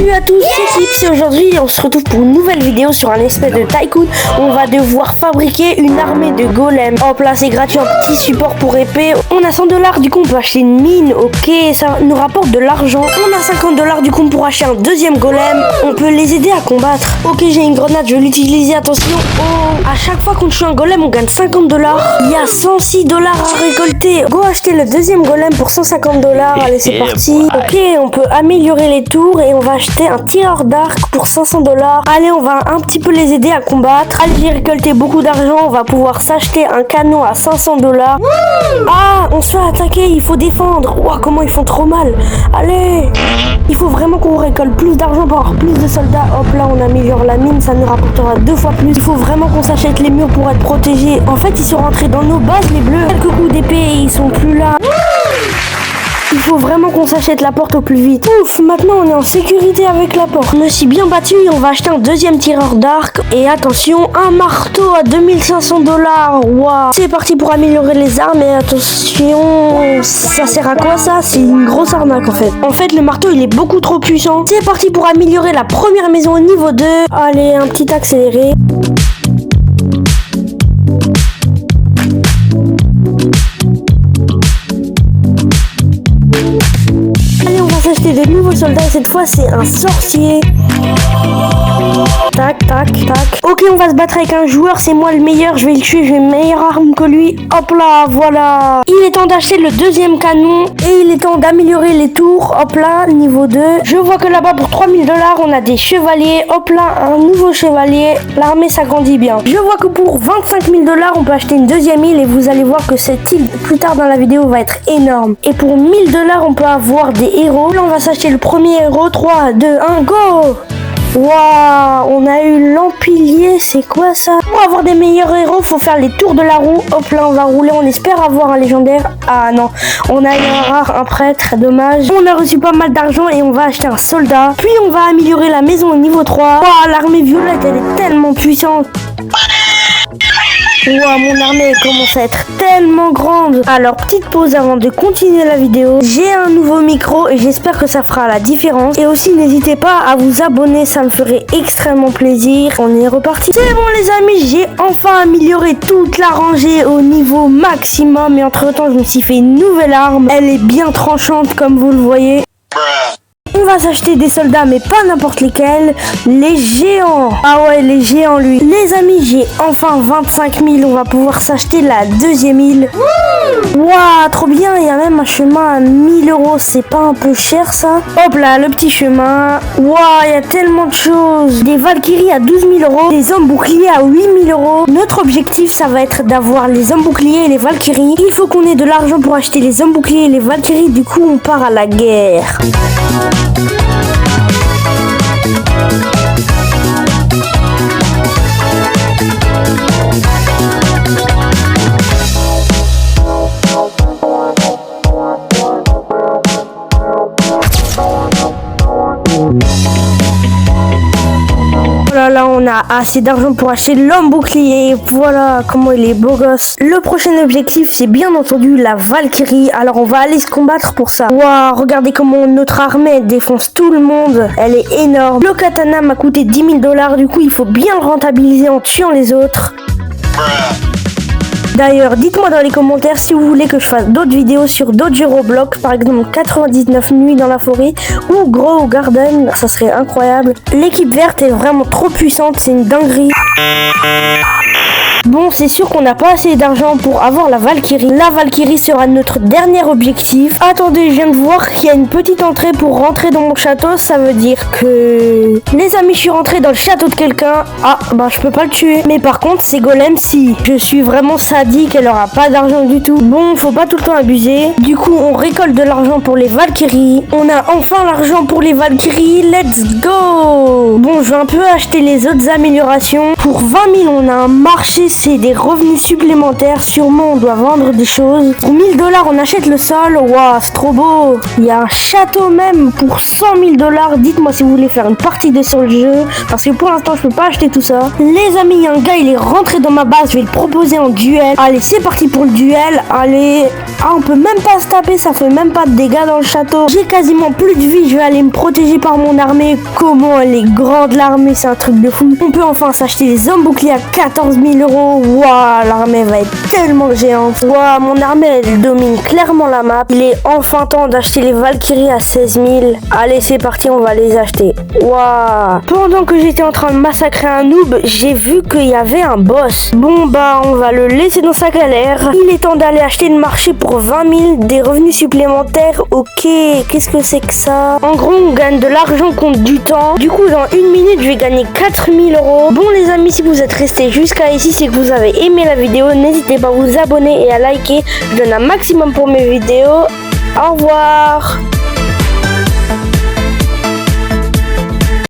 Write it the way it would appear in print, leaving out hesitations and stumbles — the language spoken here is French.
Salut à tous, c'est Clips et aujourd'hui on se retrouve pour une nouvelle vidéo sur un espèce de tycoon. On va devoir fabriquer une armée de golems. Hop là, c'est gratuit, un petit support pour épée. On a 100$, du coup on peut acheter une mine, ok, ça nous rapporte de l'argent. On a 50$, du coup pour acheter un deuxième golem. On peut les aider à combattre. Ok, j'ai une grenade, je vais l'utiliser, attention. Oh, à chaque fois qu'on tue un golem on gagne 50$. Il y a 106$ à récolter. Go acheter le deuxième golem pour 150$. Allez, c'est parti. Ok, on peut améliorer les tours et on va acheter un tireur d'arc pour 500$. Allez, on va un petit peu les aider à combattre. Allez, j'ai récolté beaucoup d'argent. On va pouvoir s'acheter un canon à 500$. Ah, on se fait attaquer, il faut défendre. Ouah, comment ils font trop mal. Allez, il faut vraiment qu'on récolte plus d'argent pour avoir plus de soldats. Hop là, on améliore la mine, ça nous rapportera 2 fois plus. Il faut vraiment qu'on s'achète les murs pour être protégés. En fait, ils sont rentrés dans nos bases, les bleus. Quelques coups d'épée et ils sont plus là. Il faut vraiment qu'on s'achète la porte au plus vite. Ouf, maintenant on est en sécurité avec la porte. Je me suis bien battu et on va acheter un deuxième tireur d'arc. Et attention, un marteau à 2500$. Waouh. C'est parti pour améliorer les armes. Et attention, ça sert à quoi ça? C'est une grosse arnaque en fait. En fait, le marteau il est beaucoup trop puissant. C'est parti pour améliorer la première maison au niveau 2. Allez, un petit accéléré. Acheter de nouveaux soldats et cette fois c'est un sorcier. Tac, tac, tac. Ok, on va se battre avec un joueur, c'est moi le meilleur, je vais le tuer, j'ai une meilleure arme que lui. Hop là, voilà. Il est temps d'acheter le deuxième canon et il est temps d'améliorer les tours. Hop là, niveau 2. Je vois que là-bas pour 3000$, on a des chevaliers. Hop là, un nouveau chevalier. L'armée s'agrandit bien. Je vois que pour 25 000$, on peut acheter une deuxième île et vous allez voir que cette île, plus tard dans la vidéo, va être énorme. Et pour 1000$, on peut avoir des héros. Là, on va s'acheter le premier héros. 3, 2, 1, go! Waouh, on a eu l'empilier, c'est quoi ça? Pour avoir des meilleurs héros, faut faire les tours de la roue. Hop là, on va rouler, on espère avoir un légendaire. Ah non, on a eu un rare, un prêtre, dommage. On a reçu pas mal d'argent et on va acheter un soldat. Puis on va améliorer la maison au niveau 3. Waouh, l'armée violette, elle est tellement puissante. Wow, mon armée commence à être tellement grande. Alors, petite pause avant de continuer la vidéo. J'ai un nouveau micro et j'espère que ça fera la différence. Et aussi, n'hésitez pas à vous abonner, ça me ferait extrêmement plaisir. On est reparti. C'est bon les amis, j'ai enfin amélioré toute la rangée au niveau maximum. Et entre temps, je me suis fait une nouvelle arme. Elle est bien tranchante comme vous le voyez. On va s'acheter des soldats, mais pas n'importe lesquels. Les géants. Ah ouais, les géants, lui. Les amis, j'ai enfin 25 000. On va pouvoir s'acheter la deuxième île. Waouh, trop bien. Il y a même un chemin à 1000€. C'est pas un peu cher, ça? Hop là, le petit chemin. Waouh, il y a tellement de choses. Des Valkyries à 12 000€. Des hommes boucliers à 8 000€. Notre objectif, ça va être d'avoir les hommes boucliers et les Valkyries. Il faut qu'on ait de l'argent pour acheter les hommes boucliers et les Valkyries. Du coup, on part à la guerre. Voilà, là on a assez d'argent pour acheter l'homme bouclier. Voilà comment il est beau gosse. Le prochain objectif c'est bien entendu la Valkyrie. Alors on va aller se combattre pour ça. Waouh, regardez comment notre armée défonce tout le monde. Elle est énorme. Le katana m'a coûté 10 000$. Du coup il faut bien le rentabiliser en tuant les autres. D'ailleurs, dites-moi dans les commentaires si vous voulez que je fasse d'autres vidéos sur d'autres jeux Roblox, par exemple 99 nuits dans la forêt ou Grow Garden, ça serait incroyable. L'équipe verte est vraiment trop puissante, c'est une dinguerie. Bon, c'est sûr qu'on n'a pas assez d'argent pour avoir la Valkyrie. La Valkyrie sera notre dernier objectif. Attendez, je viens de voir qu'il y a une petite entrée pour rentrer dans mon château. Ça veut dire que... Les amis, je suis rentré dans le château de quelqu'un. Ah, bah je peux pas le tuer. Mais par contre, c'est golem si. Je suis vraiment sadique, elle aura pas d'argent du tout. Bon, faut pas tout le temps abuser. Du coup, on récolte de l'argent pour les Valkyries. On a enfin l'argent pour les Valkyries. Let's go! Bon, je vais un peu acheter les autres améliorations. Pour 20 000, on a un marché, c'est des revenus supplémentaires. Sûrement, on doit vendre des choses. Pour 1000 $, on achète le sol. Waouh, c'est trop beau. Il y a un château même pour 100 000 $. Dites-moi si vous voulez faire une partie de sur le jeu. Parce que pour l'instant, je peux pas acheter tout ça. Les amis, il y a un gars, il est rentré dans ma base. Je vais le proposer en duel. Allez, c'est parti pour le duel. Allez. Ah, on peut même pas se taper. Ça fait même pas de dégâts dans le château. J'ai quasiment plus de vie. Je vais aller me protéger par mon armée. Comment elle est grande, l'armée. C'est un truc de fou. On peut enfin s'acheter des hommes boucliers à 14 000 €. Waouh, l'armée va être tellement géante. Waouh, mon armée, elle domine clairement la map. Il est enfin temps d'acheter les Valkyries à 16 000. Allez, c'est parti, on va les acheter. Waouh. Pendant que j'étais en train de massacrer un noob, j'ai vu qu'il y avait un boss. Bon, bah, on va le laisser dans sa galère. Il est temps d'aller acheter le marché pour 20 000, des revenus supplémentaires. Ok, qu'est-ce que c'est que ça? En gros, on gagne de l'argent contre du temps. Du coup, dans 1 minute, je vais gagner 4 000 €. Bon, les amis, si vous êtes restés jusqu'à ici, c'est que vous avez aimé la vidéo. N'hésitez pas à vous abonner et à liker. Je donne un maximum pour mes vidéos. Au revoir.